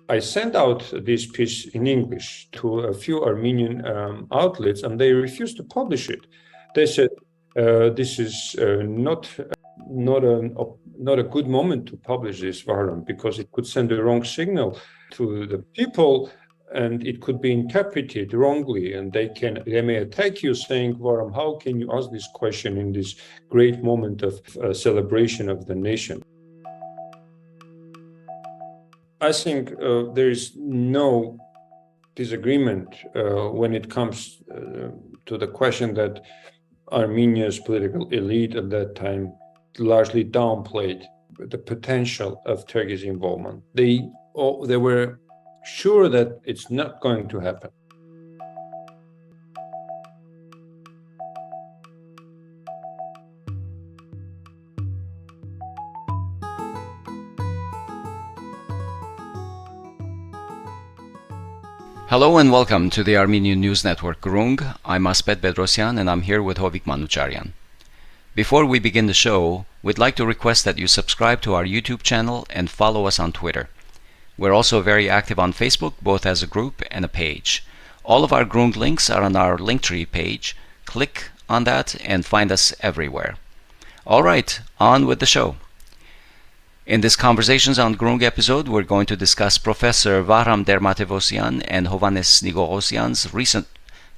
I sent out this piece in English to a few Armenian outlets, and they refused to publish it. They said this is not a good moment to publish this, Vahram, because it could send the wrong signal to the people, and it could be interpreted wrongly, and they may attack you, saying, Vahram, how can you ask this question in this great moment of celebration of the nation? I think there is no disagreement when it comes to the question that Armenia's political elite at that time largely downplayed the potential of Turkey's involvement. They were sure that it's not going to happen. Hello and welcome to the Armenian News Network Groong. I'm Asbet Bedrosyan and I'm here with Hovik Manucharyan. Before we begin the show, we'd like to request that you subscribe to our YouTube channel and follow us on Twitter. We're also very active on Facebook, both as a group and a page. All of our Groong links are on our Linktree page. Click on that and find us everywhere. All right, on with the show. In this Conversations on Groong episode, we're going to discuss Professor Vahram Ter-Matevosyan and Hovhannes Nikoghosyan's recent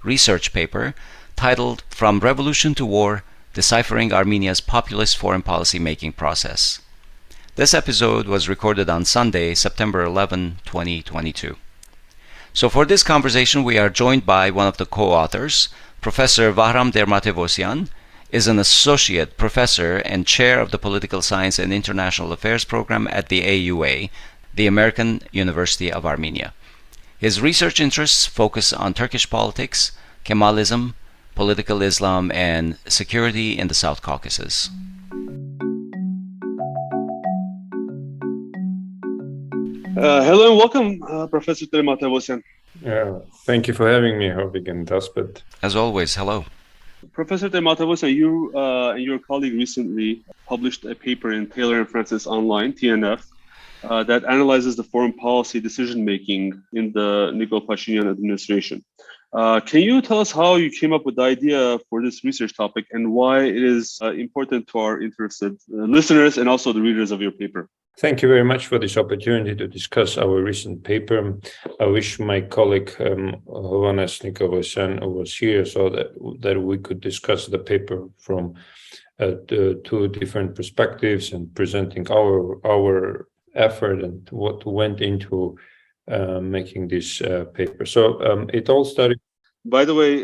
research paper titled From Revolution to War, Deciphering Armenia's Populist Foreign Policy Making Process. This episode was recorded on Sunday, September 11, 2022. So for this conversation, we are joined by one of the co-authors. Professor Vahram Ter-Matevosyan is an associate professor and chair of the Political Science and International Affairs program at the AUA, the American University of Armenia. His research interests focus on Turkish politics, Kemalism, political Islam, and security in the South Caucasus. Hello and welcome, Professor Ter-Matevosyan. Thank you for having me, Hovik and Asbet. As always, hello. Professor Ter-Matevosyan, you and your colleague recently published a paper in Taylor and Francis Online, TNF, that analyzes the foreign policy decision-making in the Nikol Pashinyan administration. Can you tell us how you came up with the idea for this research topic and why it is important to our interested listeners and also the readers of your paper? Thank you very much for this opportunity to discuss our recent paper. I wish my colleague Hovhannes Nikoghosyan was here so that we could discuss the paper from the two different perspectives and presenting our effort and what went into making this paper. So it all started. By the way,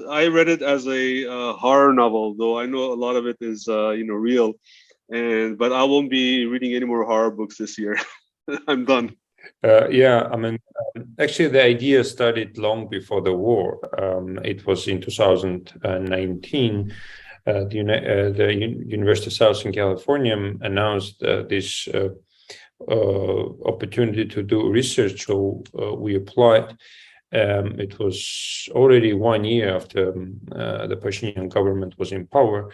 I read it as a horror novel, though I know a lot of it is real. But I won't be reading any more horror books this year. I'm done. Actually, the idea started long before the war. It was in 2019. The University of Southern California announced this opportunity to do research, so we applied. It was already 1 year after the Pashinyan government was in power.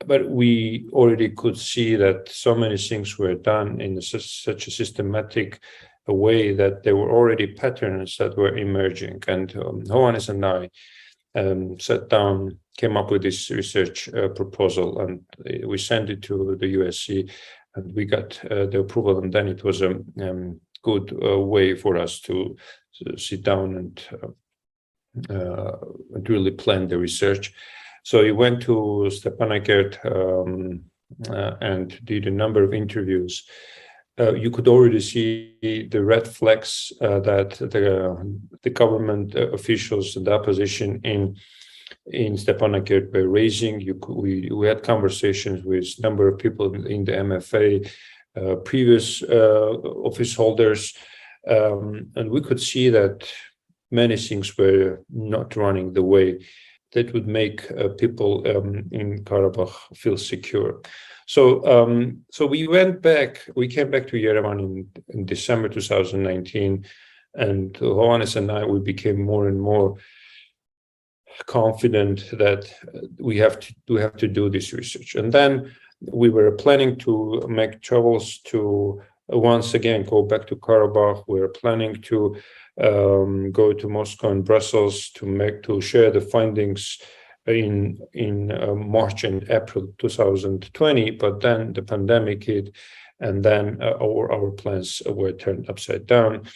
But we already could see that so many things were done in such a systematic way that there were already patterns that were emerging. And Hovhannes and I sat down, came up with this research proposal, and we sent it to the USC, and we got the approval. And then it was a good way for us to sit down and really plan the research. So he went to Stepanakert and did a number of interviews. You could already see the red flags that the government officials and the opposition in Stepanakert were raising. We had conversations with a number of people in the MFA, previous office holders, and we could see that many things were not running the way that would make people in Karabakh feel secure. So we came back to Yerevan in December 2019, and Hovhannes and I, we became more and more confident that we have to do this research. And then we were planning to make travels to once again go back to Karabakh. We're planning to go to Moscow and Brussels to share the findings in March and April 2020. But then the pandemic hit, and then our plans were turned upside down.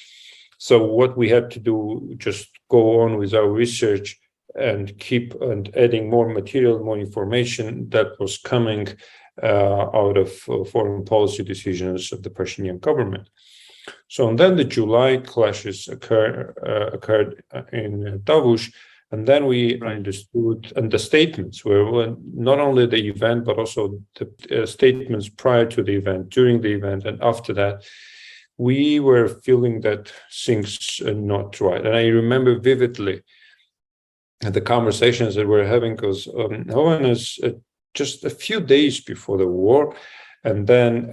So what we had to do, just go on with our research and keep adding more material, more information that was coming out of foreign policy decisions of the Pashinyan government. So and then the July clashes occurred in Tavush, and then we understood, and the statements were not only the event, but also the statements prior to the event, during the event, and after that, we were feeling that things are not right. And I remember vividly the conversations that we're having, because Hovhannes, just a few days before the war, and then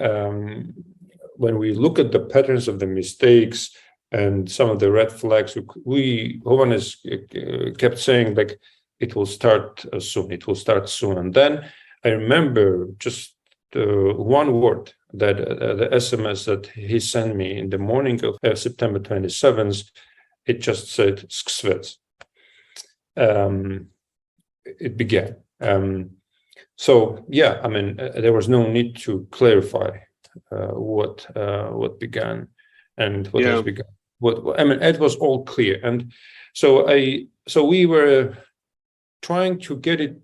when we look at the patterns of the mistakes and some of the red flags, Hovhannes kept saying, like, it will start soon, it will start soon. And then I remember just one word, that the SMS that he sent me in the morning of September 27th, it just said, "Skvets." It began. So yeah, I mean, there was no need to clarify what began and what has begun. I mean, it was all clear, and so we were trying to get it.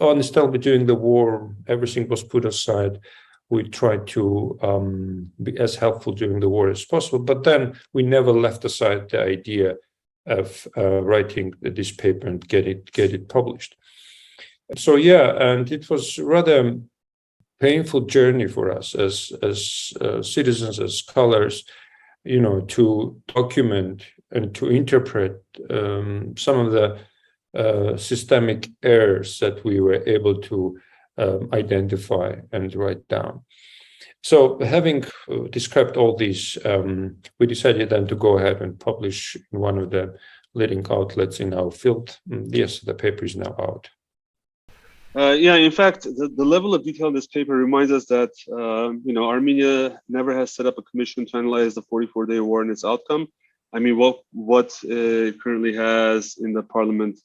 Understandably, during the war, everything was put aside. We tried to be as helpful during the war as possible, but then we never left aside the idea of writing this paper and get it published. So yeah, and it was rather painful journey for us as citizens, as scholars, to document and to interpret some of the systemic errors that we were able to identify and write down. So having described all these, we decided then to go ahead and publish in one of the leading outlets in our field. Yes, the paper is now out. In fact, the level of detail in this paper reminds us that Armenia never has set up a commission to analyze the 44-day war and its outcome. I mean, what it currently has in the parliament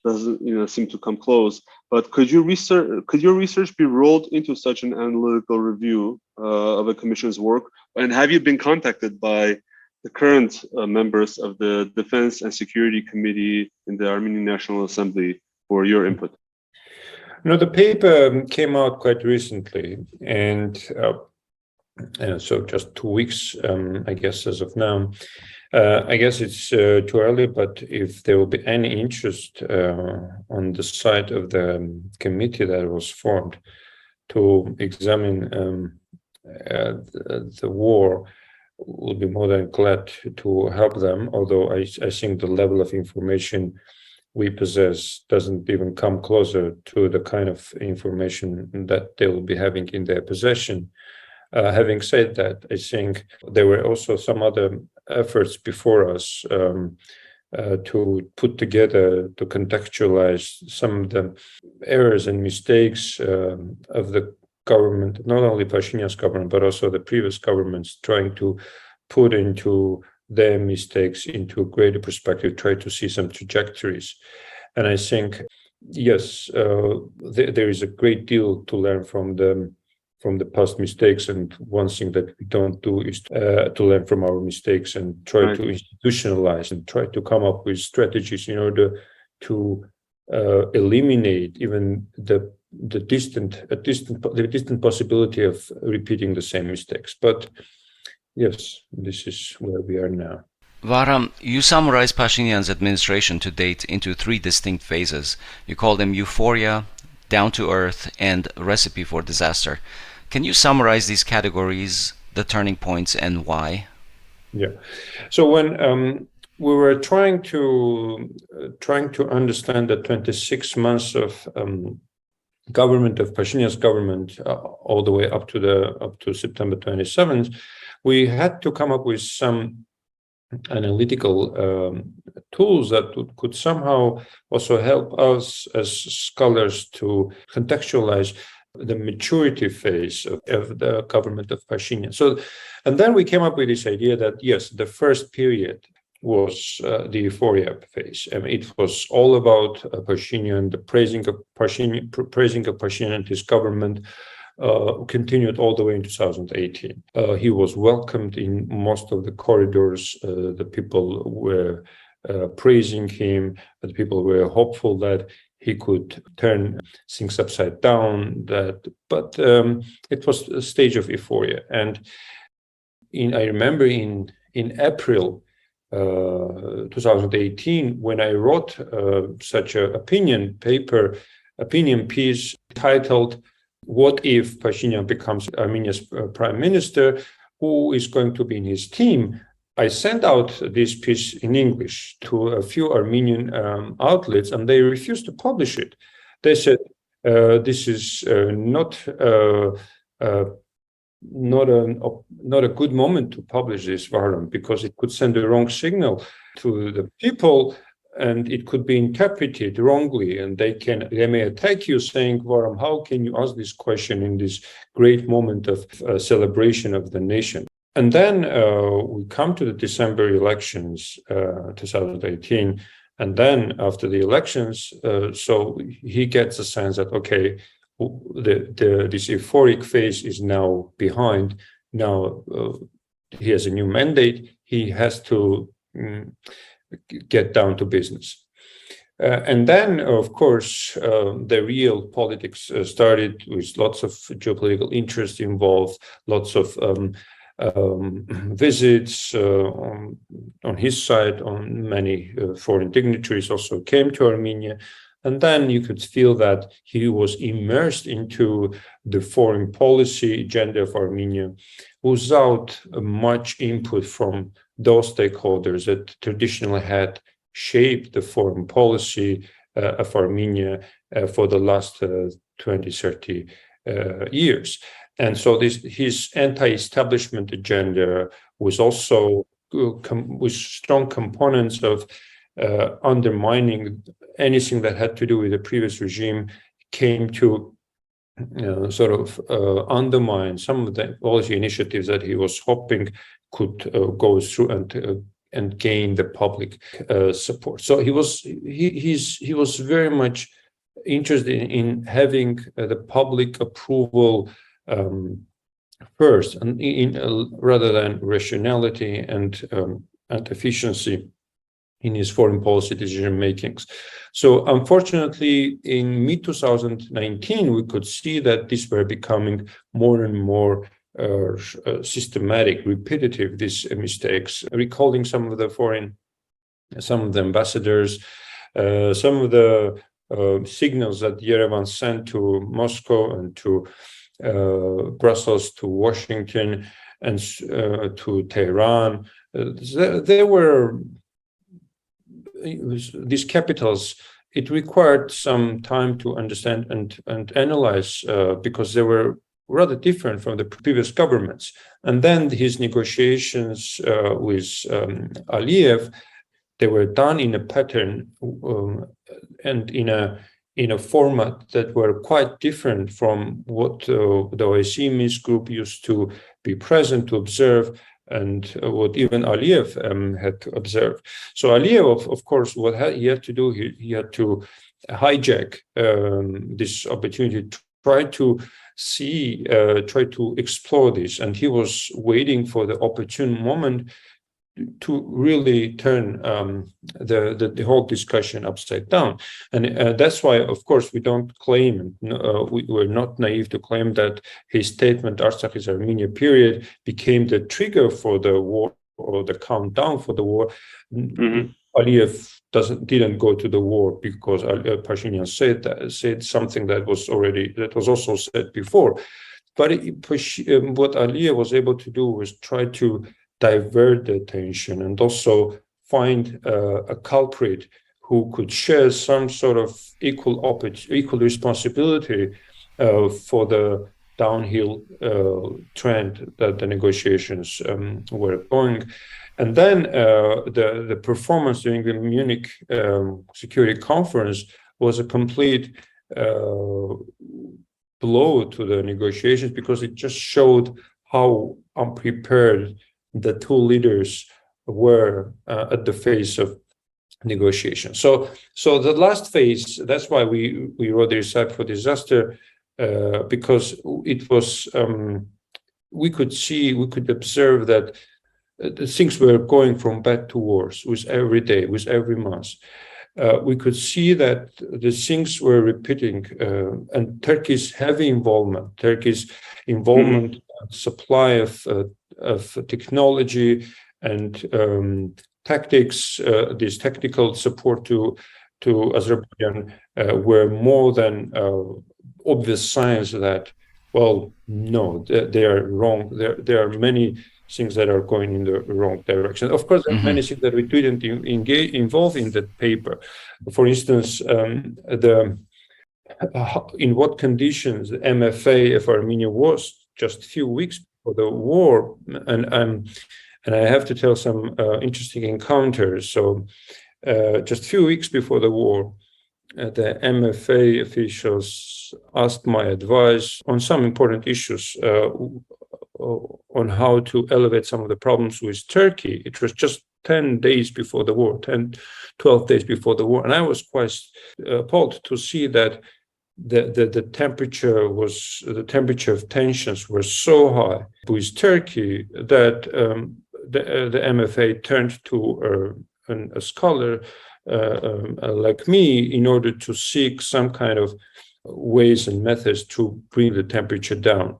doesn't seem to come close. But could your research be rolled into such an analytical review of a commission's work? And have you been contacted by the current members of the Defense and Security Committee in the Armenian National Assembly for your input? No, the paper came out quite recently, and so just 2 weeks, I guess, as of now. I guess it's too early, but if there will be any interest on the side of the committee that was formed to examine the war, we'll be more than glad to help them, although I think the level of information we possess doesn't even come closer to the kind of information that they will be having in their possession. Having said that, I think there were also some other efforts before us to put together, to contextualize some of the errors and mistakes of the government, not only Pashinyan's government, but also the previous governments, trying to put into their mistakes into a greater perspective, try to see some trajectories. And I think, yes, there is a great deal to learn from the past mistakes. And one thing that we don't do is to learn from our mistakes and try to institutionalize and try to come up with strategies in order to eliminate even the distant possibility of repeating the same mistakes. But yes, this is where we are now. Vahram, you summarize Pashinyan's administration to date into 3 distinct phases. You call them euphoria, down to earth, and recipe for disaster. Can you summarize these categories, the turning points, and why? Yeah. So when we were trying to understand the 26 months of government of Pashinyan's government, all the way up to September 27th, we had to come up with some analytical tools that could somehow also help us as scholars to contextualize the maturity phase of the government of Pashinyan. So, and then we came up with this idea that, yes, the first period was the euphoria phase. I mean, it was all about Pashinyan, the praising of Pashinyan and his government. Continued all the way in 2018. He was welcomed in most of the corridors. The people were praising him. The people were hopeful that he could turn things upside down. But it was a stage of euphoria. And I remember in April 2018, when I wrote such an opinion piece titled, "What if Pashinyan becomes Armenia's prime minister? Who is going to be in his team?" I sent out this piece in English to a few Armenian outlets, and they refused to publish it. They said, "This is not a good moment to publish this, Vahram, because it could send the wrong signal to the people, and it could be interpreted wrongly, and they may attack you, saying, Vahram, how can you ask this question in this great moment of celebration of the nation?" And then we come to the December elections, 2018, and then after the elections, so he gets a sense that, okay, this euphoric phase is now behind. Now he has a new mandate. He has to get down to business. And then, of course, the real politics started with lots of geopolitical interest involved, lots of visits on his side. On many foreign dignitaries also came to Armenia. And then you could feel that he was immersed into the foreign policy agenda of Armenia without much input from those stakeholders that traditionally had shaped the foreign policy of Armenia for the last 20, 30 years. And so his anti-establishment agenda was also with strong components of undermining anything that had to do with the previous regime, came to sort of undermine some of the policy initiatives that he was hoping could go through and gain the public support. So he was very much interested in having the public approval first, and rather than rationality and efficiency in his foreign policy decision makings. So unfortunately, in mid-2019, we could see that these were becoming more and more systematic, repetitive, these mistakes, recalling some of the ambassadors, some of the signals that Yerevan sent to Moscow and to Brussels, to Washington, and to Tehran. There were these capitals. It required some time to understand and analyze because they were rather different from the previous governments. And then his negotiations with Aliyev, they were done in a pattern and in a format that were quite different from what the OSCE Minsk group used to be present to observe, and what even Aliyev had to observe. So Aliyev, of course, what he had to do, he had to hijack this opportunity, try to explore this, and he was waiting for the opportune moment to really turn the whole discussion upside down. And that's why, of course, we don't claim, we're not naive to claim that his statement, Artsakh is Armenia, period, became the trigger for the war or the countdown for the war. Mm-hmm. Aliyev didn't go to the war because Pashinyan said something that was also said before. But what Aliyev was able to do was try to divert the attention and also find a culprit who could share some sort of equal responsibility for the downhill trend that the negotiations were going. And then the performance during the Munich Security Conference was a complete blow to the negotiations, because it just showed how unprepared the two leaders were at the face of negotiation. So the last phase, that's why we wrote the Recipe for Disaster, because it was we could observe that things were going from bad to worse with every day, with every month. We could see that the things were repeating, and Turkey's heavy involvement, supply of technology and tactics, this technical support to Azerbaijan were more than obvious signs that, well, no, they are wrong. There are many things that are going in the wrong direction. Of course, there are many things that we didn't involve in that paper. For instance, in what conditions the MFA of Armenia was just a few weeks before the war, and I have to tell some interesting encounters. So, just a few weeks before the war, the MFA officials asked my advice on some important issues on how to elevate some of the problems with Turkey. It was just 10 days before the war, 12 days before the war. And I was quite appalled to see that the temperature of tensions were so high with Turkey that the MFA turned to a scholar like me in order to seek some kind of ways and methods to bring the temperature down.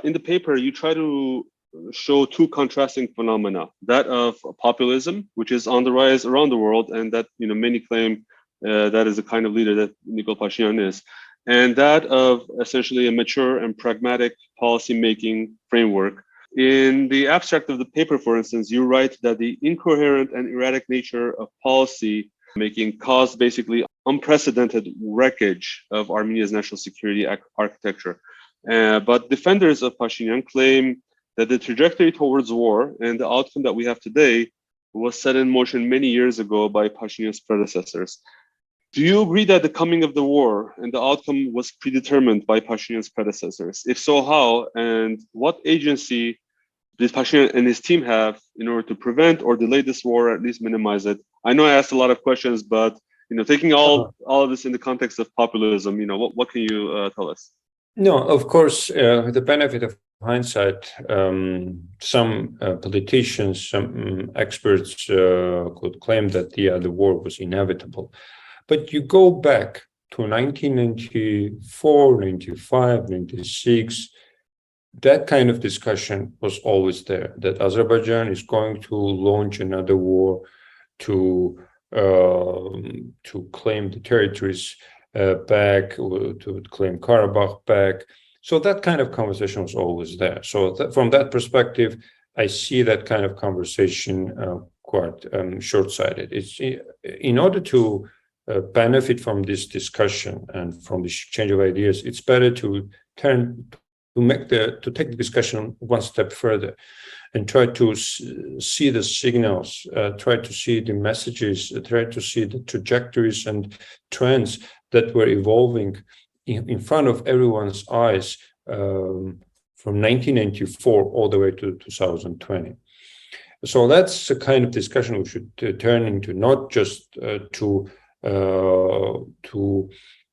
In the paper, you try to show two contrasting phenomena: that of populism, which is on the rise around the world, and that many claim that is the kind of leader that Nikol Pashinyan is, and that of essentially a mature and pragmatic policy-making framework. In the abstract of the paper, for instance, you write that the incoherent and erratic nature of policy making caused basically unprecedented wreckage of Armenia's national security architecture. But defenders of Pashinyan claim that the trajectory towards war and the outcome that we have today was set in motion many years ago by Pashinyan's predecessors. Do you agree that the coming of the war and the outcome was predetermined by Pashinyan's predecessors? If so, how? And what agency did Pashinyan and his team have in order to prevent or delay this war, or at least minimize it? I know I asked a lot of questions, but taking all of this in the context of populism, what can you tell us? No, of course, with the benefit of hindsight, some politicians, some experts could claim that the war was inevitable. But you go back to 1994, 95, 96, that kind of discussion was always there, that Azerbaijan is going to launch another war to claim the territories back, to claim Karabakh back. So that kind of conversation was always there. So from that perspective, I see that kind of conversation quite short-sighted. It's in order to benefit from this discussion and from the exchange of ideas, it's better to take the discussion one step further and try to see the signals, try to see the messages, try to see the trajectories and trends that were evolving in front of everyone's eyes from 1994 all the way to 2020. So that's the kind of discussion we should turn into, not just to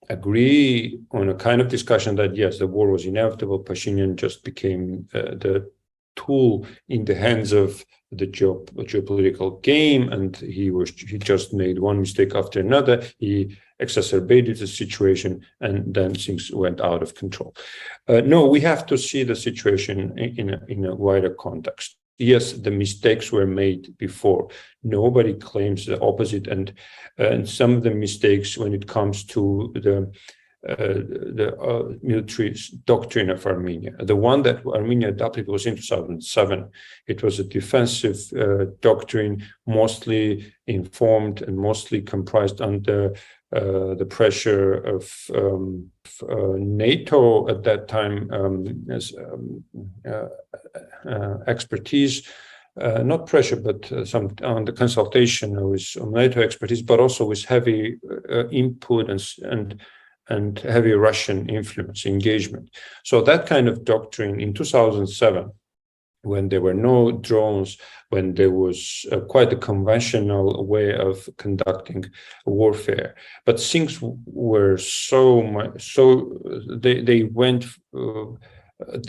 agree on a kind of discussion that, yes, the war was inevitable. Pashinyan just became the tool in the hands of the geopolitical game, and he just made one mistake after another. He exacerbated the situation, and then things went out of control. No, we have to see the situation in a wider context. Yes, the mistakes were made before. Nobody claims the opposite, and some of the mistakes when it comes to the military doctrine of Armenia. The one that Armenia adopted was in 2007. It was a defensive doctrine, mostly informed and mostly comprised under the pressure of NATO at that time as expertise, not pressure, but some on the consultation with NATO expertise, but also with heavy input and and heavy Russian influence engagement. So that kind of doctrine in 2007, when there were no drones, when there was quite a conventional way of conducting warfare, but things were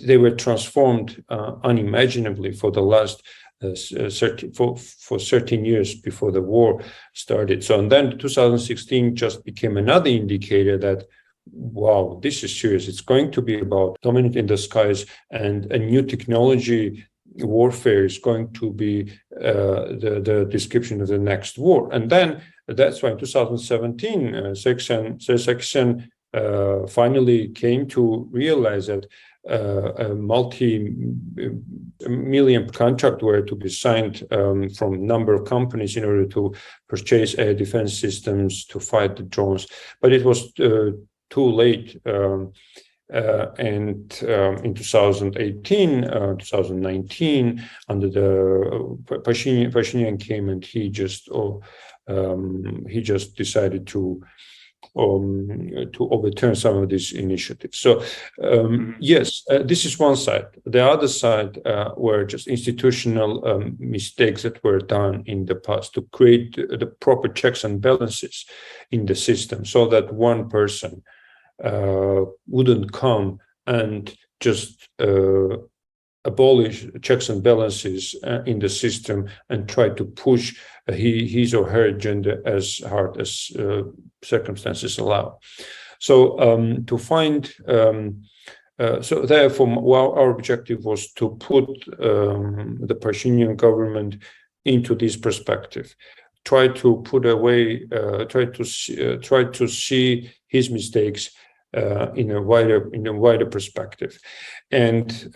they were transformed unimaginably for the last 13 years before the war started. So, and then 2016 just became another indicator that, wow, this is serious. It's going to be about dominant in the skies, and a new technology warfare is going to be the description of the next war. And then that's why in 2017, Sargsyan finally came to realize that a multi-million contract were to be signed from a number of companies in order to purchase air defense systems to fight the drones. But it was too late. And in 2018, 2019, under the Pashinyan came, and he just decided to overturn some of these initiatives. So yes, this is one side. The other side were just institutional mistakes that were done in the past to create the proper checks and balances in the system, so that one person wouldn't come and just abolish checks and balances in the system and try to push his or her agenda as hard as circumstances allow. So to find, so therefore our objective was to put the Pashinyan government into this perspective, try to put away, try to see his mistakes in a wider perspective. And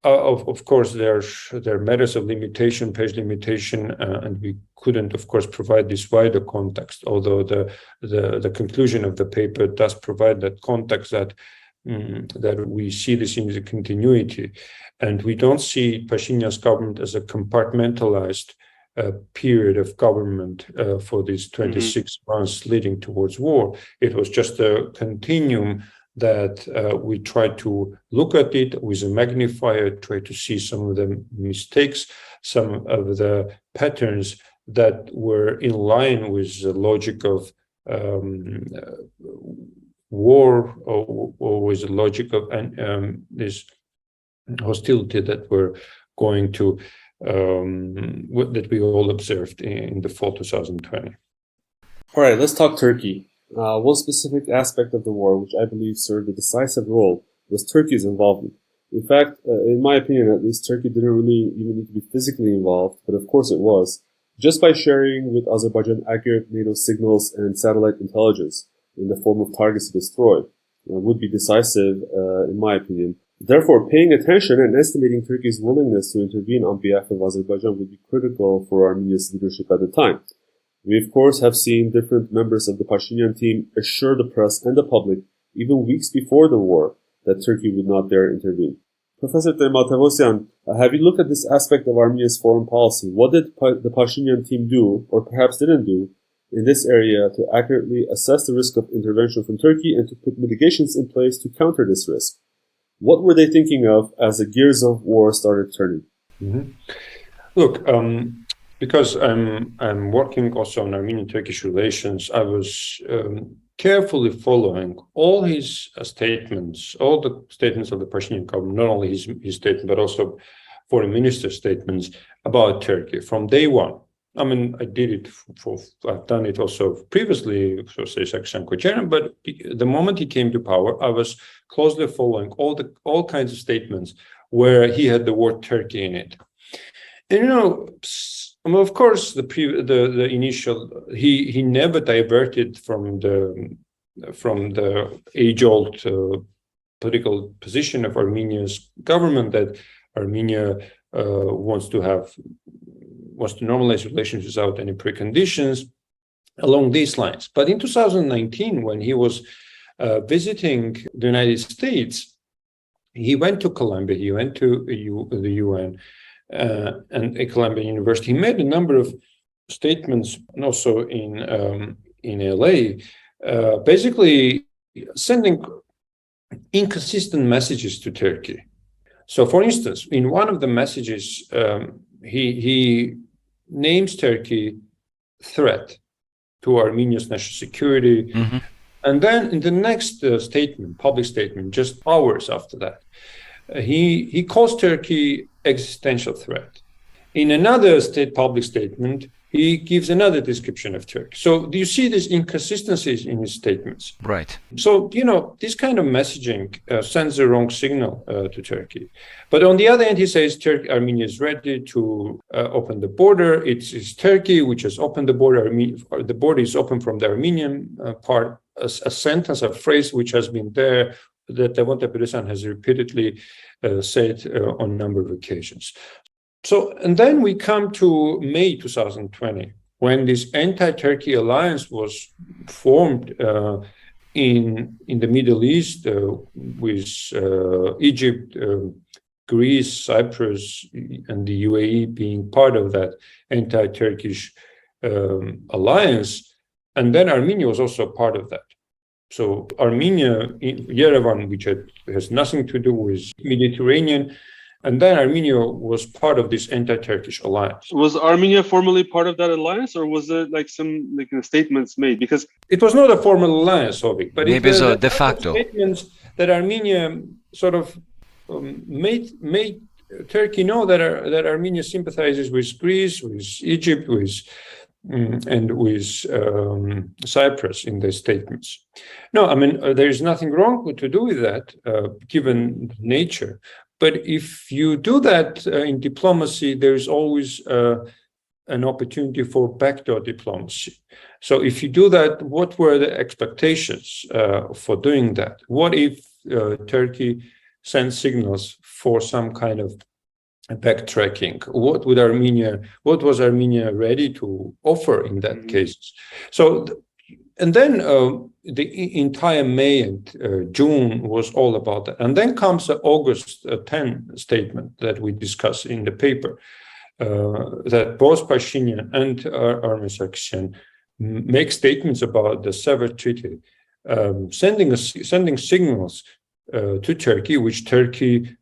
of course, there are matters of limitation, page limitation, and we couldn't, of course, provide this wider context. Although the conclusion of the paper does provide that context, that we see this in the continuity, and we don't see Pashinyan's government as a compartmentalized period of government for these 26 months leading towards war. It was just a continuum that we tried to look at it with a magnifier, try to see some of the mistakes, some of the patterns that were in line with the logic of war, or with the logic of this hostility that we're going to that we all observed in the fall 2020. All right, let's talk Turkey. One specific aspect of the war, which I believe served a decisive role, was Turkey's involvement. In fact, in my opinion at least, Turkey didn't really even need to be physically involved, but of course it was, just by sharing with Azerbaijan accurate NATO signals and satellite intelligence in the form of targets to destroy, would be decisive, in my opinion. Therefore, paying attention and estimating Turkey's willingness to intervene on behalf of Azerbaijan would be critical for Armenia's leadership at the time. We, of course, have seen different members of the Pashinyan team assure the press and the public, even weeks before the war, that Turkey would not dare intervene. Professor Ter-Matevosyan, have you looked at this aspect of Armenia's foreign policy? What did the Pashinyan team do, or perhaps didn't do, in this area to accurately assess the risk of intervention from Turkey and to put mitigations in place to counter this risk? What were they thinking of as the gears of war started turning? Look, because I'm working also on Armenian-Turkish relations, I was carefully following all his statements, all the statements of the Pashinyan government, not only his statement, but also foreign minister statements about Turkey from day one. I mean, I did it I've done it also previously, so say Sargsyan, but the moment he came to power, I was closely following all kinds of statements where he had the word Turkey in it. And of course, the initial he never diverted from the age-old political position of Armenia's government that Armenia wants to normalize relations without any preconditions along these lines. But in 2019, when he was visiting the United States, he went to Columbia, he went to the UN and at Columbia University. He made a number of statements, and also in LA, basically sending inconsistent messages to Turkey. So, for instance, in one of the messages, he names Turkey threat to Armenia's national security. Mm-hmm. And then in the next statement, public statement, just hours after that, he calls Turkey existential threat. In another public statement, he gives another description of Turkey. So do you see these inconsistencies in his statements? Right. So, this kind of messaging sends the wrong signal to Turkey. But on the other hand, he says Armenia is ready to open the border. It's Turkey which has opened the border. The border is open from the Armenian part. A sentence, a phrase which has been there that Vahram Ter-Matevosyan has repeatedly said on a number of occasions. So, and then we come to May 2020, when this anti-Turkey alliance was formed in the Middle East with Egypt, Greece, Cyprus, and the UAE being part of that anti-Turkish alliance. And then Armenia was also part of that. So Armenia, Yerevan, which has nothing to do with Mediterranean, and then Armenia was part of this anti-Turkish alliance. Was Armenia formally part of that alliance, or was it like some statements made? Because it was not a formal alliance, Hovik, but maybe so de facto statements that Armenia sort of made Turkey know that Armenia sympathizes with Greece, with Egypt, and with Cyprus in their statements. No, I mean, there is nothing wrong to do with that, given nature. But if you do that in diplomacy, there is always an opportunity for backdoor diplomacy. So if you do that, what were the expectations for doing that? What if Turkey sends signals for some kind of backtracking? What was Armenia ready to offer in that case? So, and then the entire May and June was all about that. And then comes the August 10 statement that we discuss in the paper, that both Pashinyan and Armenian Nikoghosyan make statements about the Sever Treaty, sending signals to Turkey, which Turkey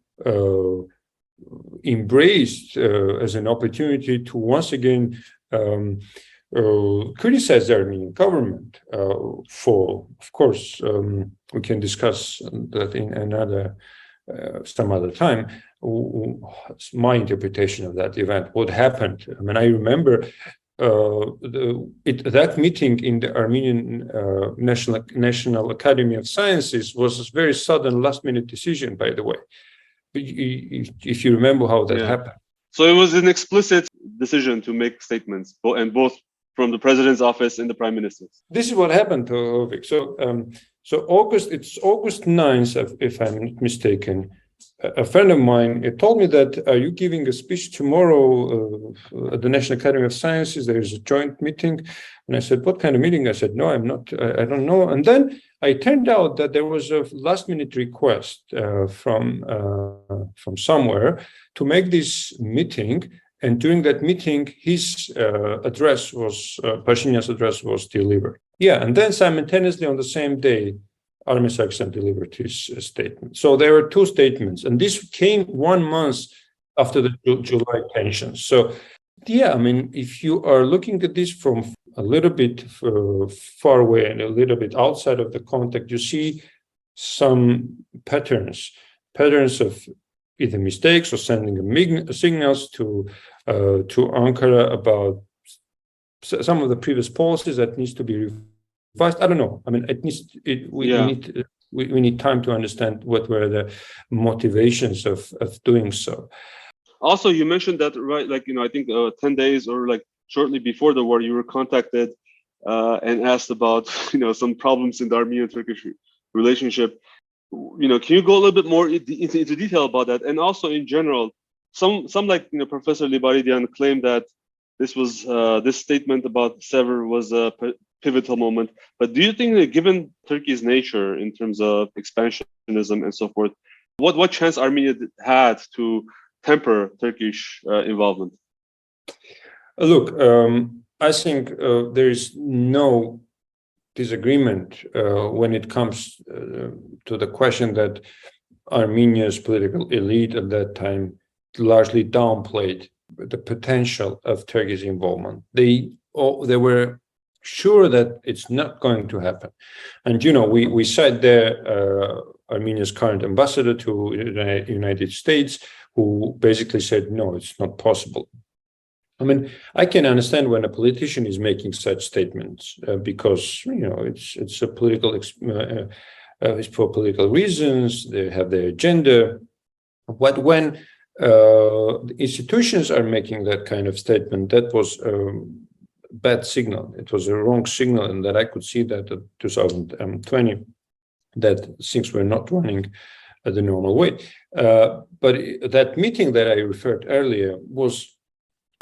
embraced as an opportunity to once again criticize the Armenian government for, of course, we can discuss that in some other time. My interpretation of that event, what happened. I mean, I remember that meeting in the Armenian National Academy of Sciences was a very sudden, last-minute decision, by the way. If you remember how that happened. So it was an explicit decision to make statements, and both from the president's office and the prime minister's. This is what happened to Hovik. So it's August 9th, if I'm not mistaken. A friend of mine told me that, are you giving a speech tomorrow at the National Academy of Sciences? There is a joint meeting. And I said, what kind of meeting? I said, no, I'm not, I don't know. And then it turned out that there was a last-minute request from somewhere to make this meeting. And during that meeting, his Pashinyan's address was delivered. Yeah, and then simultaneously on the same day, Armenian Nikoghosyan delivered his statement. So there were two statements, and this came 1 month after the July tensions. So, yeah, I mean, if you are looking at this from a little bit far away and a little bit outside of the context, you see some patterns of either mistakes or sending signals to Ankara about some of the previous policies that needs to be revised. I don't know. I mean, we need time to understand what were the motivations of doing so. Also, you mentioned that, right? Like, I think 10 days or like shortly before the war, you were contacted and asked about some problems in the Armenian-Turkish relationship. Can you go a little bit more into detail about that? And also in general, some like Professor Libaridian claimed that this statement about Sever was a pivotal moment. But do you think that given Turkey's nature in terms of expansionism and so forth, what chance Armenia had to temper Turkish involvement? Look, I think there is no disagreement when it comes to the question that Armenia's political elite at that time largely downplayed the potential of Turkey's involvement. They were sure that it's not going to happen. And, we cite there Armenia's current ambassador to the United States, who basically said, no, it's not possible. I mean, I can understand when a politician is making such statements because, it's a political, it's for political reasons, they have their agenda. But when institutions are making that kind of statement, that was bad signal. It was a wrong signal, and that I could see that in 2020, that things were not running the normal way. But that meeting that I referred earlier was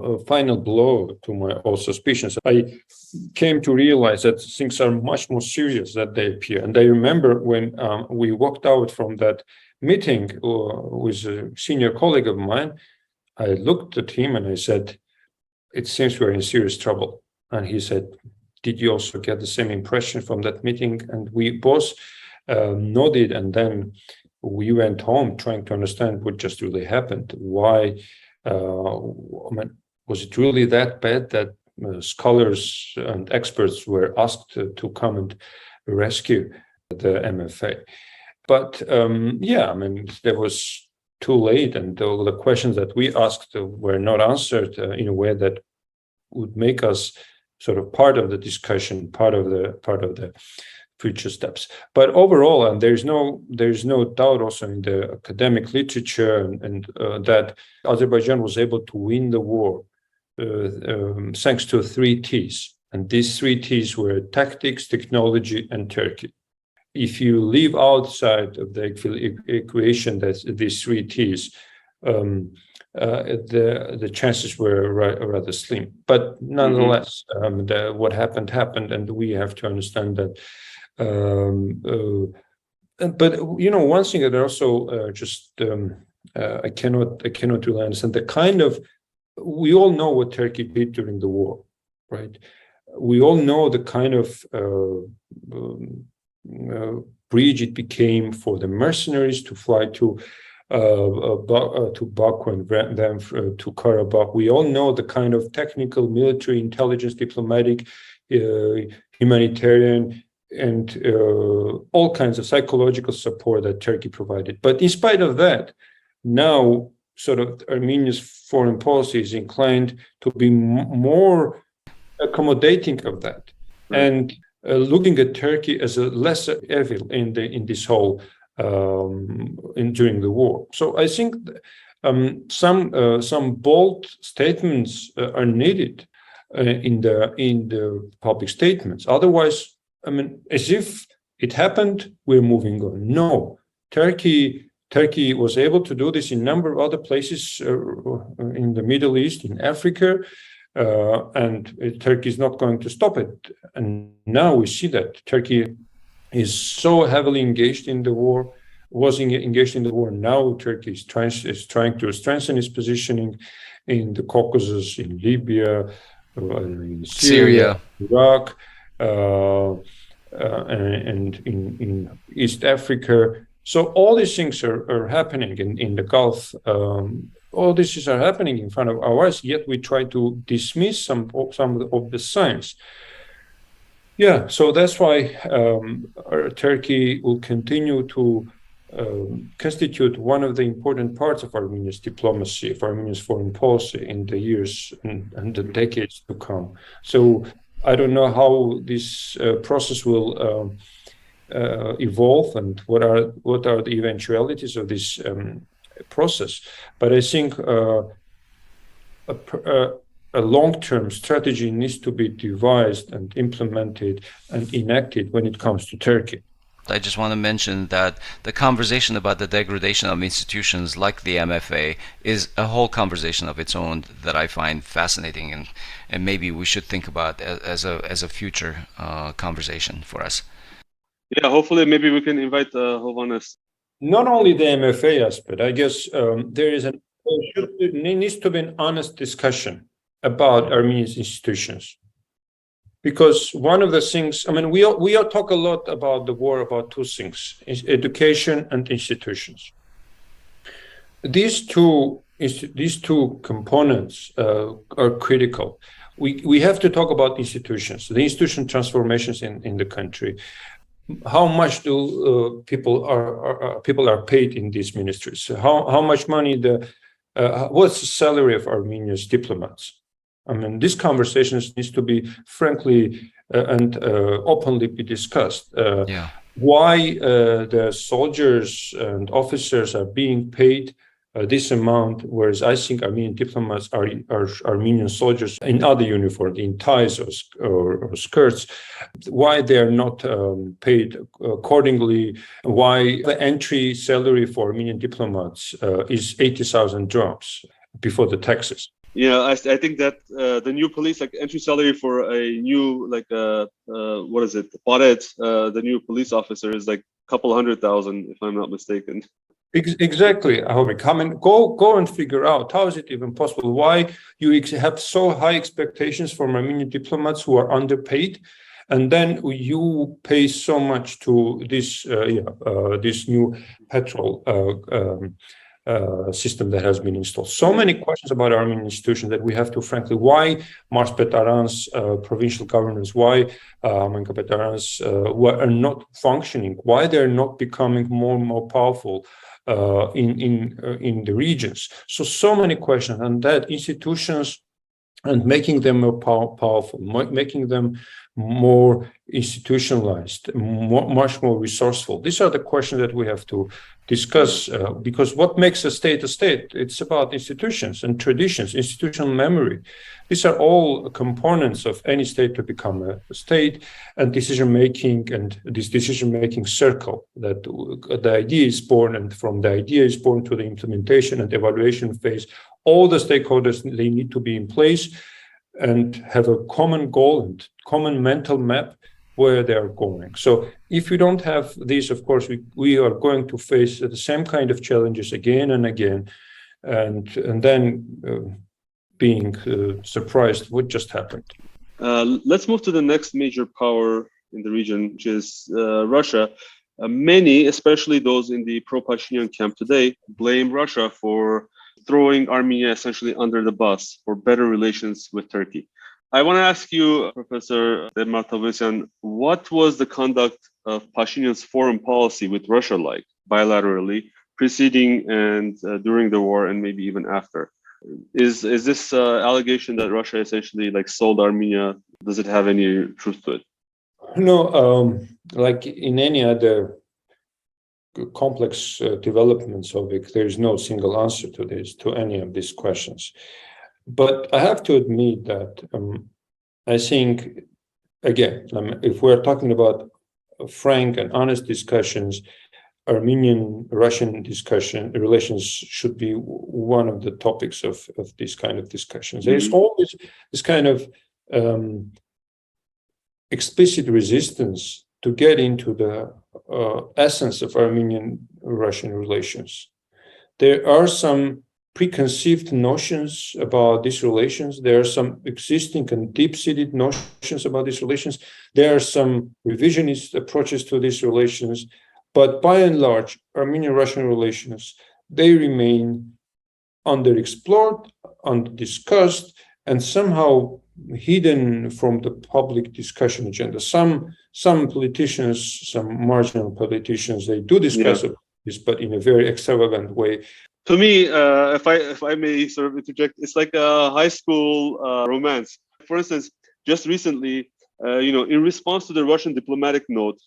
a final blow to my old suspicions. I came to realize that things are much more serious than they appear. And I remember when we walked out from that meeting with a senior colleague of mine, I looked at him and I said, it seems we're in serious trouble. And he said, did you also get the same impression from that meeting? And we both nodded, and then we went home trying to understand what just really happened. Why, was it really that bad that scholars and experts were asked to come and rescue the MFA? But there was too late, and all the questions that we asked were not answered in a way that would make us sort of part of the discussion, part of the future steps. But overall, and there's no doubt also in the academic literature and that Azerbaijan was able to win the war thanks to 3 T's. And these 3 T's were tactics, technology, and Turkey. If you leave outside of the equation these 3 T's, the chances were rather slim. But nonetheless, what happened, and we have to understand that. But one thing that also I cannot really understand the kind of. We all know what Turkey did during the war, right? We all know the kind of bridge it became for the mercenaries to fly to Baku and then to Karabakh. We all know the kind of technical, military, intelligence, diplomatic, humanitarian, and all kinds of psychological support that Turkey provided. But in spite of that, now sort of Armenia's foreign policy is inclined to be more accommodating of that, and looking at Turkey as a lesser evil in this whole during the war. So I think some bold statements are needed in the public statements. Otherwise, as if it happened, we're moving on. No, Turkey was able to do this in a number of other places in the Middle East, in Africa, and Turkey is not going to stop it. And now we see that Turkey is so heavily engaged in the war, engaged in the war. Now Turkey is trying to strengthen its positioning in the Caucasus, in Libya, in Syria, Iraq, and in East Africa. So all these things are happening in the Gulf. All these things are happening in front of our eyes, yet we try to dismiss some of the signs. Yeah, so that's why Turkey will continue to constitute one of the important parts of Armenia's diplomacy, of Armenia's foreign policy in the years and the decades to come. So I don't know how this process will evolve and what are the eventualities of this process, but I think a long-term strategy needs to be devised and implemented and enacted when it comes to Turkey. I just want to mention that the conversation about the degradation of institutions like the MFA is a whole conversation of its own that I find fascinating, and maybe we should think about as a future conversation for us. Yeah, hopefully maybe we can invite Hovhannes. Not only the MFA aspect, I guess there needs to be an honest discussion about Armenia's institutions. Because one of the things, I mean, we all talk a lot about the war about two things: education and institutions. These two components are critical. We have to talk about institutions, the institution transformations in the country. How much do people are paid in these ministries? How much money what's the salary of Armenia's diplomats? I mean, these conversations needs to be frankly and openly be discussed. Why the soldiers and officers are being paid this amount, whereas I think Armenian diplomats are Armenian soldiers in other uniforms, in ties or skirts, why they are not paid accordingly, why the entry salary for Armenian diplomats is 80,000 drams before the taxes. Yeah, I think that the new police, like entry salary for a new, like, what is it, the new police officer is like a couple 100,000, if I'm not mistaken. Exactly. I mean, go and figure out how is it even possible? Why you have so high expectations from Armenian diplomats who are underpaid, and then you pay so much to this this new petrol system that has been installed. So many questions about Armenian institutions that we have to, frankly, why Mars Petaran's provincial governments, why Manka Petaran's are not functioning, why they're not becoming more and more powerful in the regions. So many questions, and that institutions and making them more powerful, making them more institutionalized, much more resourceful. These are the questions that we have to discuss, because what makes a state, it's about institutions and traditions, institutional memory. These are all components of any state to become a state, and decision-making, and this decision-making circle that the idea is born, and from the idea is born to the implementation and evaluation phase. All the stakeholders, they need to be in place and have a common goal and common mental map where they are going. So if we don't have these, of course, we are going to face the same kind of challenges again and again, and then being surprised what just happened. Let's move to the next major power in the region, which is Russia. Many, especially those in the pro-Pashinyan camp today, blame Russia for throwing Armenia essentially under the bus for better relations with Turkey. I want to ask you, Professor Ter-Matevosyan, what was the conduct of Pashinyan's foreign policy with Russia like, bilaterally, preceding and during the war, and maybe even after? Is this allegation that Russia essentially like sold Armenia, does it have any truth to it? No, like in any other complex developments of it, there is no single answer to any of these questions. But I have to admit that I think, again, if we're talking about frank and honest discussions, Armenian-Russian relations should be one of the topics of these kind of discussions. Mm-hmm. There's always this kind of explicit resistance to get into the essence of Armenian-Russian relations. There are some preconceived notions about these relations. There are some existing and deep-seated notions about these relations. There are some revisionist approaches to these relations. But by and large, Armenian-Russian relations, they remain underexplored, underdiscussed, and somehow hidden from the public discussion agenda. Some politicians, some marginal politicians, they do discuss this, but in a very extravagant way. To me, if I may sort of interject, it's like a high school romance. For instance, just recently, in response to the Russian diplomatic note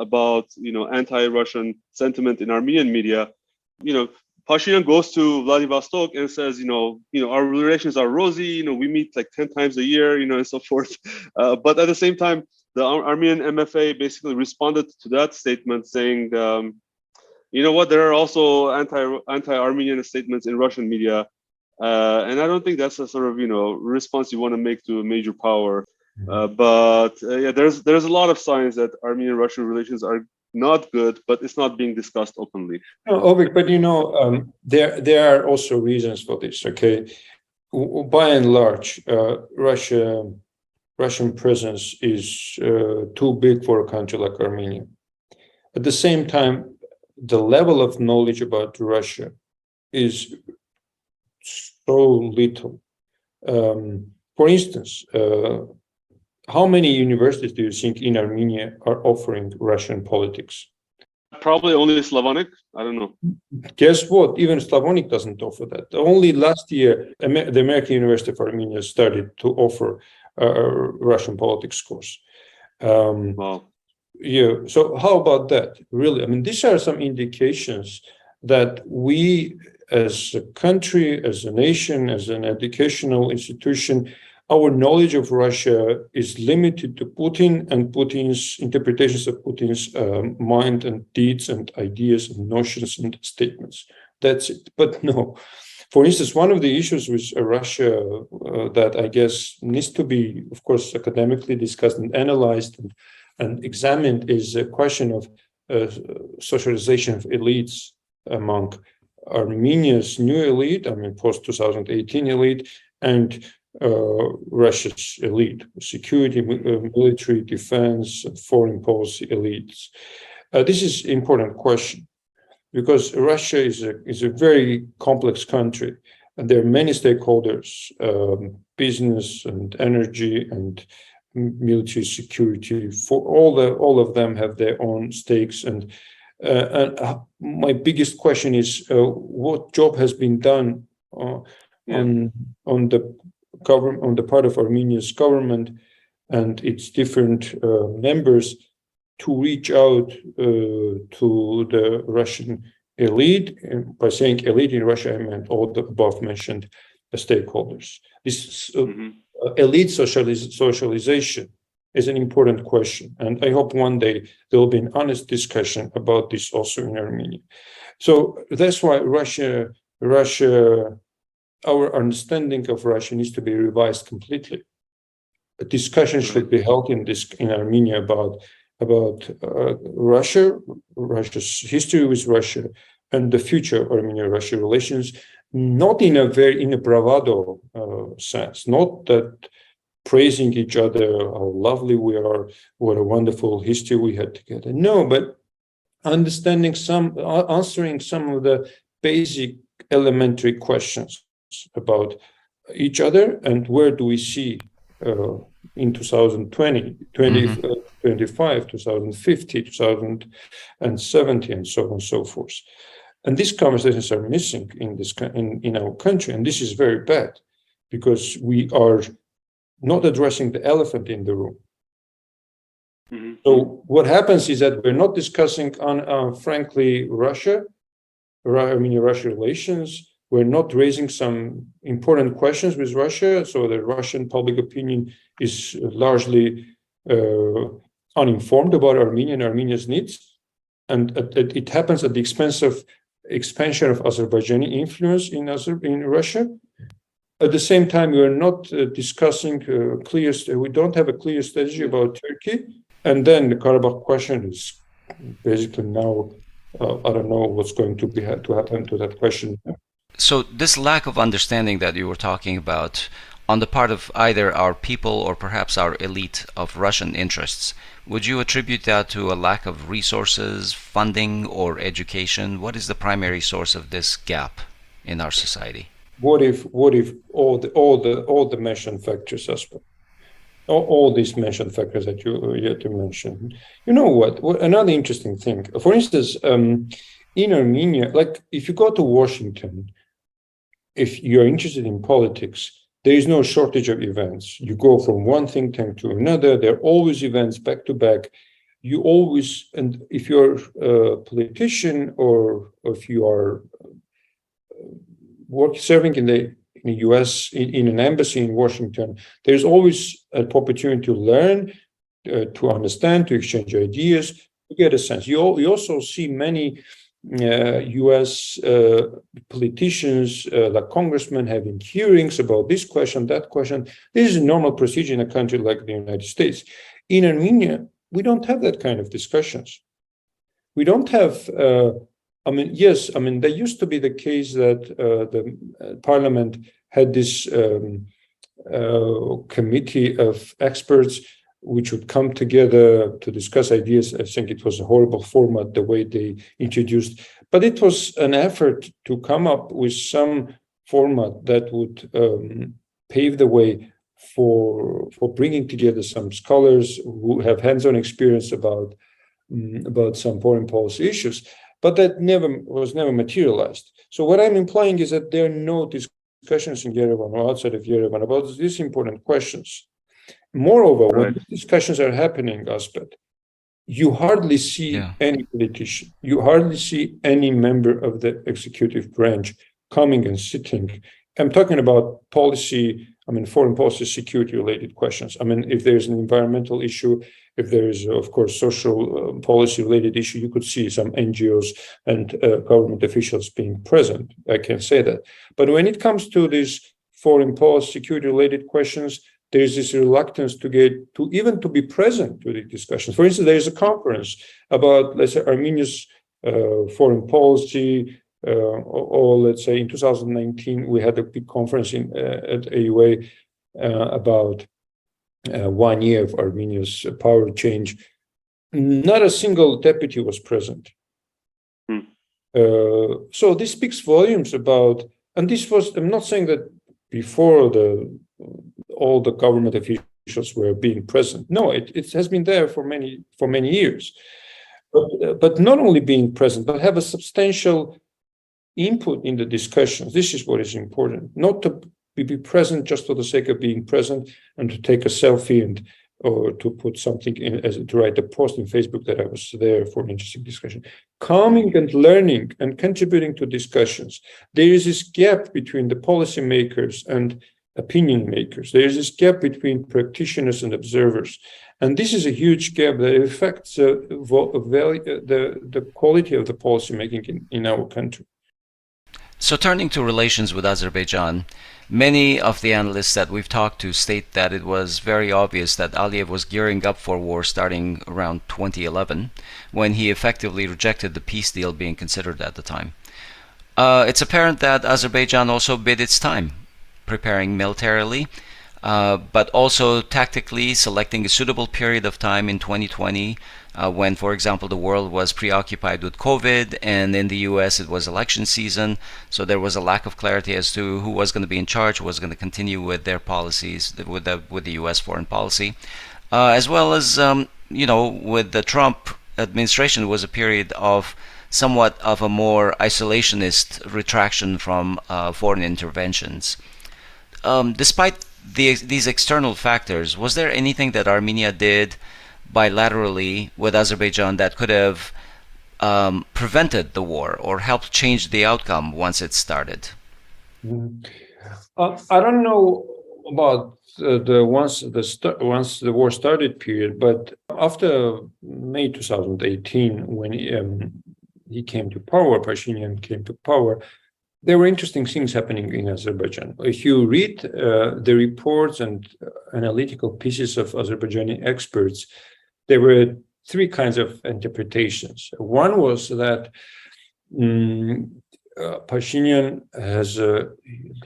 about anti-Russian sentiment in Armenian media, Pashinyan goes to Vladivostok and says, our relations are rosy. We meet like 10 times a year, and so forth. But at the same time, the Armenian MFA basically responded to that statement, saying, there are also anti-Armenian statements in Russian media, and I don't think that's a sort of response you want to make to a major power. There's a lot of signs that Armenian-Russian relations are not good, but it's not being discussed openly. No, Ovik, but there are also reasons for this. Okay, by and large, Russia Russian presence is too big for a country like Armenia. At the same time, the level of knowledge about Russia is so little. For instance, how many universities do you think in Armenia are offering Russian politics? Probably only Slavonic. I don't know. Guess what? Even Slavonic doesn't offer that. Only last year, the American University of Armenia started to offer a Russian politics course. Wow. Yeah. So how about that? Really, I mean, these are some indications that we, as a country, as a nation, as an educational institution, our knowledge of Russia is limited to Putin and Putin's interpretations of Putin's mind and deeds and ideas and notions and statements. That's it. But no. For instance, one of the issues with Russia that I guess needs to be, of course, academically discussed and analyzed and examined is a question of socialization of elites among Armenia's new elite, I mean, post-2018 elite, and Russia's elite, security, military, defense, and foreign policy elites. This is an important question because Russia is a very complex country, and there are many stakeholders, business and energy and military security. For all of them have their own stakes, and my biggest question is what job has been done on the part of Armenia's government and its different members to reach out to the Russian elite. And by saying elite in Russia, I meant all the above mentioned stakeholders. This elite socialization is an important question, and I hope one day there will be an honest discussion about this also in Armenia. So that's why Russia, our understanding of Russia needs to be revised completely. A discussion should be held in Armenia about Russia, Russia's history with Russia, and the future of Armenia-Russia relations, not in a bravado sense, not that praising each other, how lovely we are, what a wonderful history we had together. No, but answering some of the basic elementary questions about each other and where do we see in 2020, 2025, 2050, 2070, and so on and so forth. And these conversations are missing in our country, and this is very bad because we are not addressing the elephant in the room. So what happens is that we're not discussing frankly, Armenia-Russia relations. We're not raising some important questions with Russia, so the Russian public opinion is largely uninformed about Armenia and Armenia's needs, and it happens at the expense of expansion of Azerbaijani influence in Russia. At the same time, we are not discussing we don't have a clear strategy about Turkey, and then the Karabakh question is basically now, I don't know what's going to happen to that question. So this lack of understanding that you were talking about on the part of either our people or perhaps our elite of Russian interests, would you attribute that to a lack of resources, funding, or education? What is the primary source of this gap in our society? What if all the mentioned factors as well? All these mentioned factors that you mentioned. You know what? Another interesting thing. For instance, in Armenia, like if you go to Washington, if you're interested in politics, there is no shortage of events. You go from one think tank to another. There are always events back to back. You always, and if you're a politician or if you are serving in the U.S. in an embassy in Washington, there's always an opportunity to learn, to understand, to exchange ideas, to get a sense. You also see many U.S. politicians, like congressmen, having hearings about this question, that question. This is a normal procedure in a country like the United States. In Armenia, we don't have that kind of discussions. We don't have. There used to be the case that the parliament had this committee of experts which would come together to discuss ideas. I think it was a horrible format, the way they introduced, but it was an effort to come up with some format that would pave the way for bringing together some scholars who have hands-on experience about some foreign policy issues, but that was never materialized. So what I'm implying is that there are no discussions in Yerevan or outside of Yerevan about these important questions. Moreover, when these discussions are happening, Asbet, you hardly see any politician, you hardly see any member of the executive branch coming and sitting. I'm talking about policy, foreign policy, security-related questions. If there's an environmental issue, if there is, of course, social policy-related issue, you could see some NGOs and government officials being present. I can say that. But when it comes to these foreign policy, security-related questions, there's this reluctance to be present to the discussions. For instance, there's a conference about, let's say, Armenia's foreign policy, or let's say in 2019, we had a big conference at AUA about 1 year of Armenia's power change. Not a single deputy was present. So this speaks volumes about, and this was, I'm not saying that before all the government officials were being present. No, it has been there for many years. But not only being present, but have a substantial input in the discussions. This is what is important. Not to be present just for the sake of being present and to take a selfie or to put something in, to write a post in Facebook that I was there for an interesting discussion. Coming and learning and contributing to discussions. There is this gap between the policymakers and opinion makers. There is this gap between practitioners and observers. And this is a huge gap that affects the quality of the policymaking in our country. So turning to relations with Azerbaijan, many of the analysts that we've talked to state that it was very obvious that Aliyev was gearing up for war starting around 2011, when he effectively rejected the peace deal being considered at the time. It's apparent that Azerbaijan also bid its time, preparing militarily, but also tactically selecting a suitable period of time in 2020 when, for example, the world was preoccupied with COVID, and in the US it was election season, so there was a lack of clarity as to who was going to be in charge, who was going to continue with their policies, with the US foreign policy, as well as, with the Trump administration, it was a period of somewhat of a more isolationist retraction from foreign interventions. Despite these external factors, was there anything that Armenia did bilaterally with Azerbaijan that could have prevented the war or helped change the outcome once it started? I don't know about once the war started period, but after May 2018, when he came to power, Pashinyan came to power, there were interesting things happening in Azerbaijan. If you read the reports and analytical pieces of Azerbaijani experts, there were three kinds of interpretations. One was that Pashinyan has a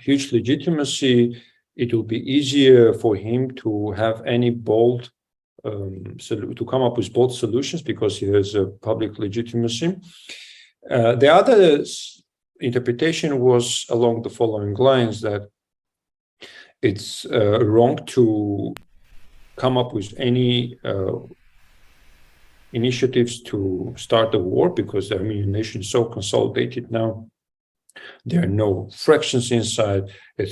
huge legitimacy. It will be easier for him to have any bold, to come up with bold solutions because he has a public legitimacy. The other interpretation was along the following lines, that it's wrong to come up with any initiatives to start a war because the Armenian nation is so consolidated now. There are no fractions inside. There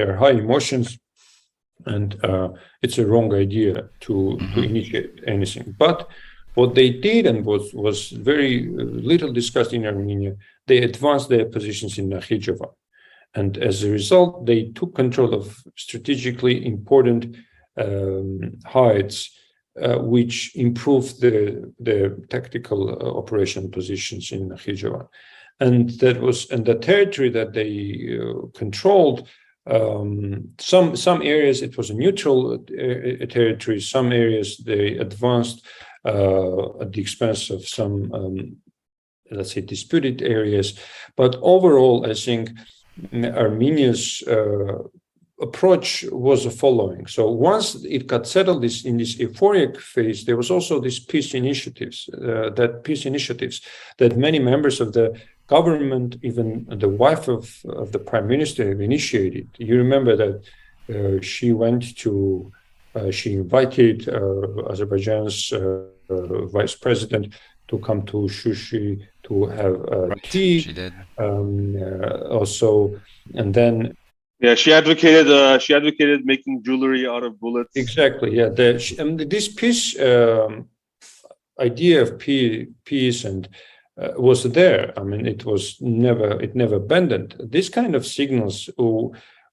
are high emotions, and it's a wrong idea to initiate anything. But what they did, and was very little discussed in Armenia, they advanced their positions in Nakhichevan. And as a result, they took control of strategically important heights, which improved the tactical operation positions in Nakhichevan. And the territory that they controlled, some areas it was a neutral territory, some areas they advanced at the expense of some, let's say, disputed areas. But overall, I think Armenia's approach was the following. So once it got settled in this euphoric phase, there was also these peace initiatives, that many members of the government, even the wife of the prime minister, have initiated. You remember that she invited Azerbaijan's vice president to come to Shushi to have tea. She did. Also, and then she advocated making jewelry out of bullets. Exactly. Yeah. This peace idea of peace and was there. I mean, it never abandoned. This kind of signals,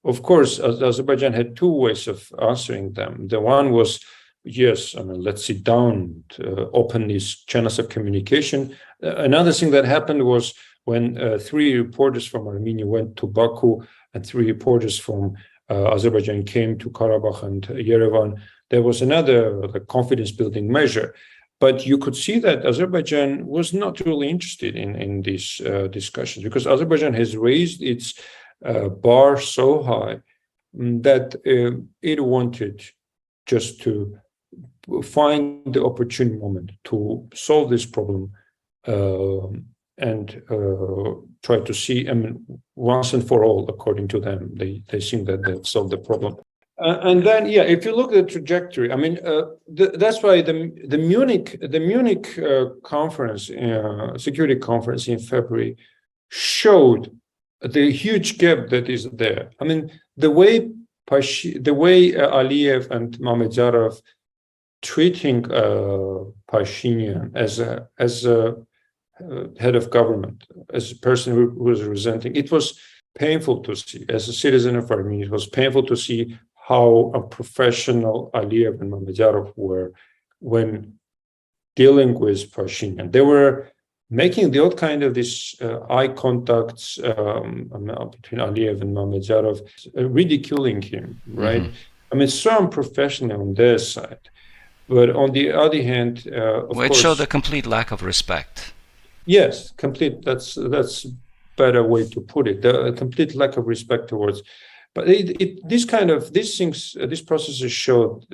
of course, Azerbaijan had two ways of answering them. The one was, yes, I mean, let's sit down, open these channels of communication. Another thing that happened was when 3 reporters from Armenia went to Baku and 3 reporters from Azerbaijan came to Karabakh and Yerevan, there was another confidence-building measure. But you could see that Azerbaijan was not really interested in these discussions, because Azerbaijan has raised its bar so high that it wanted just to find the opportune moment to solve this problem and try to see, I mean, once and for all, according to them, they think that they've solved the problem. And then, yeah, if you look at the trajectory, I mean, that's why the Munich conference, security conference in February, showed the huge gap that is there. I mean, the way Aliyev and Mamedzarov treating Pashinyan as a head of government, as a person who was resenting, it was painful to see. As a citizen of Armenia, it was painful to see how unprofessional Aliyev and Mamedzarov were when dealing with Pashinyan. They were making the old kind of this eye contacts between Aliyev and Mamedzarov, ridiculing him, right? Mm-hmm. I mean, so unprofessional on their side. But on the other hand, it showed a complete lack of respect. Yes, complete. That's better way to put it. A complete lack of respect towards. But these processes showed,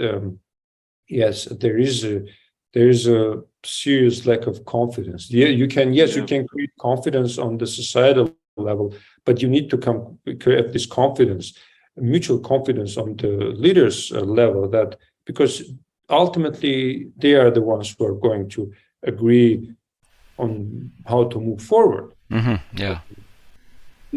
yes, there is a serious lack of confidence. Yeah, you can create confidence on the societal level, but you need to create this confidence, mutual confidence on the leaders' level. That because ultimately they are the ones who are going to agree on how to move forward. Mm-hmm. Yeah.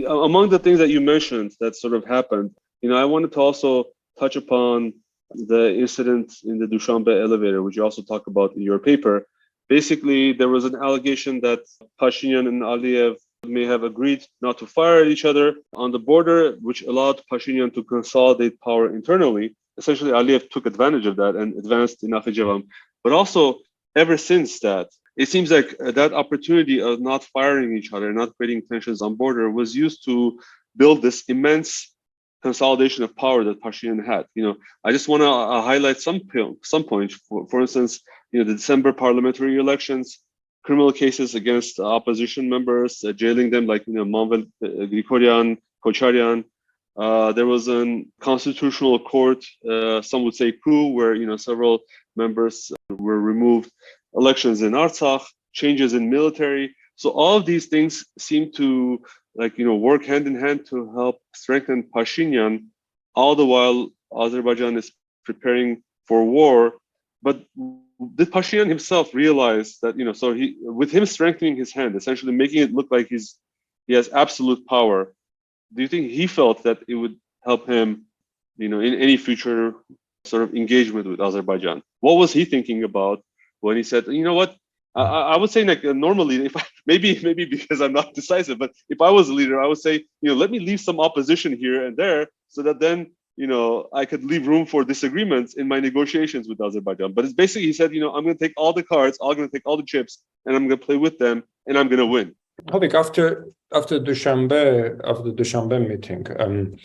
Among the things that you mentioned that sort of happened, I wanted to also touch upon the incident in the Dushanbe elevator, which you also talk about in your paper. Basically, there was an allegation that Pashinyan and Aliyev may have agreed not to fire at each other on the border, which allowed Pashinyan to consolidate power internally. Essentially, Aliyev took advantage of that and advanced in Nakhichevan. But also, ever since that, it seems like that opportunity of not firing each other, not creating tensions on border, was used to build this immense consolidation of power that Pashinyan had. I just want to highlight some points. For instance, the December parliamentary elections, criminal cases against opposition members, jailing them, like Manvel Grigoryan, Kocharyan. There was a constitutional court, some would say coup, where several members were removed. Elections in Artsakh, changes in military. So all of these things seem to work hand in hand to help strengthen Pashinyan, all the while Azerbaijan is preparing for war. But did Pashinyan himself realize that, so with him strengthening his hand, essentially making it look like he has absolute power, do you think he felt that it would help him, in any future sort of engagement with Azerbaijan? What was he thinking about when he said, what? I would say normally, maybe because I'm not decisive, but if I was a leader, I would say, let me leave some opposition here and there so that then, I could leave room for disagreements in my negotiations with Azerbaijan. But it's basically, he said, I'm going to take all the cards, I'm going to take all the chips, and I'm going to play with them, and I'm going to win. Hovik, after the Dushanbe meeting,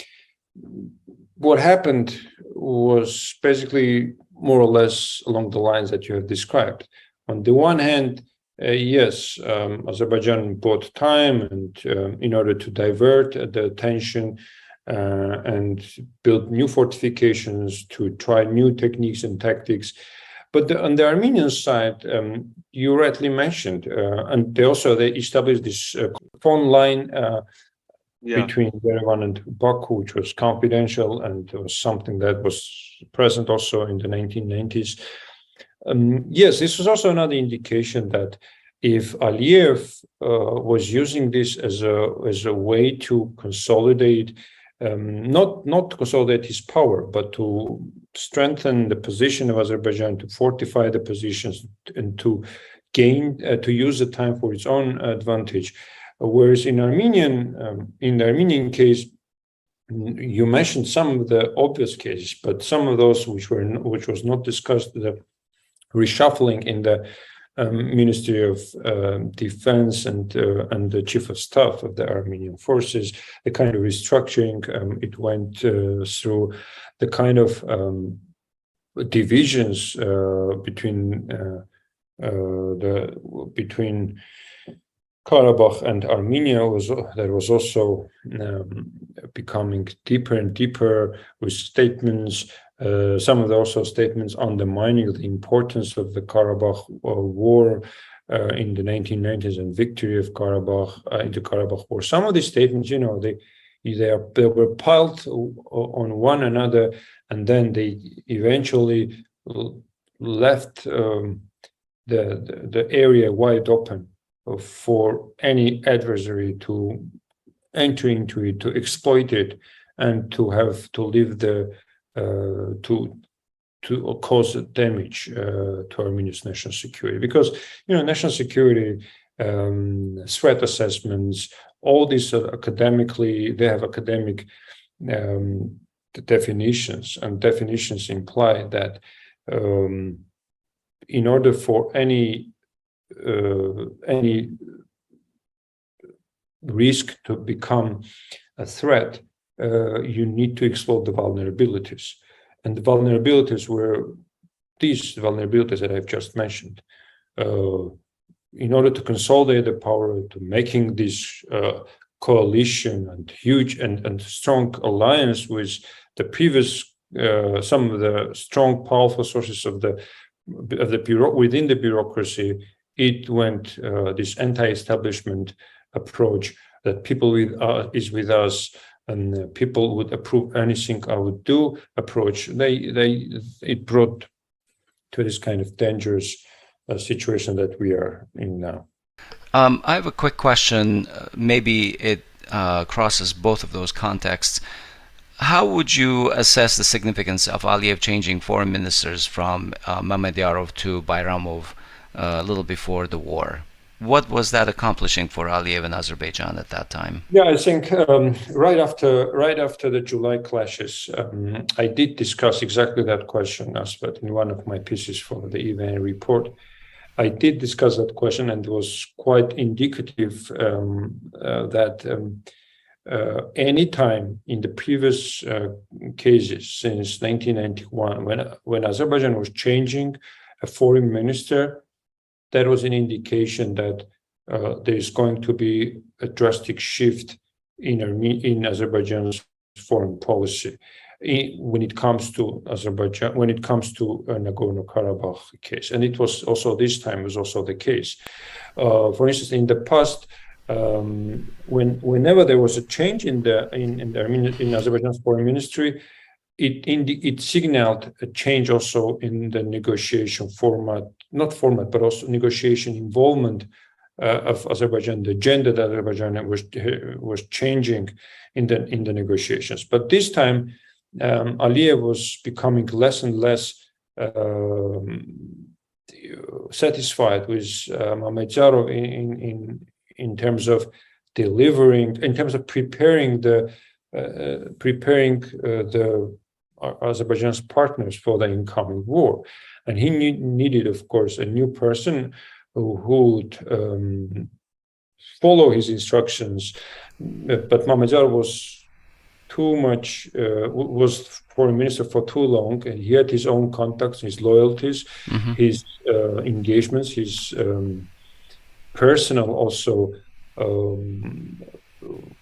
what happened was basically more or less along the lines that you have described. On the one hand, yes, Azerbaijan bought time and in order to divert the attention and built new fortifications to try new techniques and tactics. But on the Armenian side, you rightly mentioned, and they established this phone line between Yerevan and Baku, which was confidential, and it was something that was present also in the 1990s. Yes, this was also another indication that if Aliyev was using this as a way to consolidate, not to consolidate his power, but to strengthen the position of Azerbaijan, to fortify the positions, and to use the time for its own advantage. Whereas in the Armenian case, you mentioned some of the obvious cases, but some of those which was not discussed, the reshuffling in the Ministry of Defense and the Chief of Staff of the Armenian forces, the kind of restructuring it went through, the kind of divisions between Karabakh and Armenia that was also becoming deeper and deeper with statements. Some of those statements undermining the importance of the Karabakh war in the 1990s and victory of Karabakh in the Karabakh war. Some of these statements, they were piled on one another, and then they eventually left the area wide open for any adversary to enter into it, to exploit it, and to leave to cause damage to Armenia's national security. Because national security threat assessments, all these academically, they have academic definitions, and definitions imply that in order for any risk to become a threat, you need to explore the vulnerabilities. And the vulnerabilities were these vulnerabilities that I've just mentioned. In order to consolidate the power, to making this coalition and huge and strong alliance with the previous, some of the strong, powerful sources of the within the bureaucracy, it went this anti-establishment approach that people is with us, and people would approve anything I would do approach. It brought to this kind of dangerous situation that we are in now. I have a quick question. Maybe it crosses both of those contexts. How would you assess the significance of Aliyev changing foreign ministers from Mamedyarov to Bayramov a little before the war? What was that accomplishing for Aliyev and Azerbaijan at that time? Yeah, I think right after the July clashes, I did discuss exactly that question, Aspat, in one of my pieces for the EVN report. I did discuss that question, and it was quite indicative that any time in the previous cases since 1991, when Azerbaijan was changing a foreign minister, that was an indication that there is going to be a drastic shift in Azerbaijan's foreign policy when it comes to Azerbaijan, when it comes to Nagorno-Karabakh case. And it was also this time was also the case. For instance, in the past, whenever there was a change in Azerbaijan's foreign ministry, it signaled a change also in the negotiation format, but also negotiation involvement of Azerbaijan, the agenda that Azerbaijan was changing in the negotiations. But this time, Aliyev was becoming less and less satisfied with Mamedyarov in terms of delivering, in terms of preparing the Azerbaijan's partners for the incoming war. And he needed, of course, a new person who would follow his instructions. But Mamedyarov was too much, was foreign minister for too long, and he had his own contacts, his loyalties, his engagements, his personal also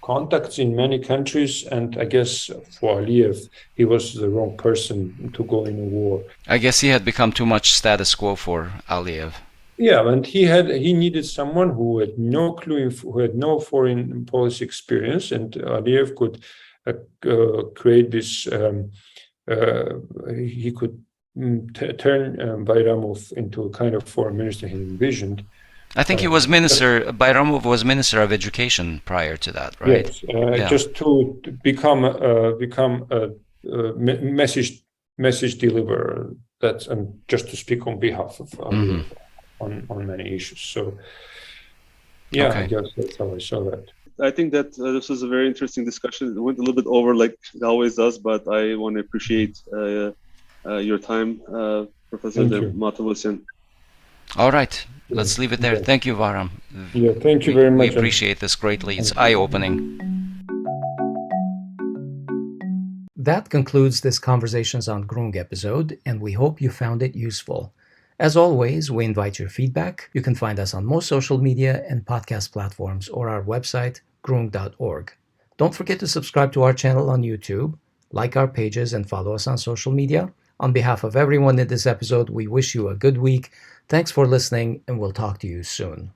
contacts in many countries, and I guess for Aliyev, he was the wrong person to go in a war. I guess he had become too much status quo for Aliyev. Yeah, and he needed someone who had no clue, who had no foreign policy experience, and Aliyev could create this. He could turn Bayramov into a kind of foreign minister he envisioned. I think he was Bayramov was Minister of Education prior to that, right? Yes, just to become a message deliverer. That's and just to speak on behalf of on many issues. So, yeah, okay. I guess that's how I saw that. I think that this was a very interesting discussion. It went a little bit over like it always does, but I want to appreciate your time, Professor Ter-Matevosyan. All right. Let's leave it there. Yeah. Thank you, Vahram. Yeah, thank you very much. We appreciate this greatly. It's eye-opening. That concludes this Conversations on Groong episode, and we hope you found it useful. As always, we invite your feedback. You can find us on most social media and podcast platforms or our website, Groong.org. Don't forget to subscribe to our channel on YouTube, like our pages, and follow us on social media. On behalf of everyone in this episode, we wish you a good week. Thanks for listening, and we'll talk to you soon.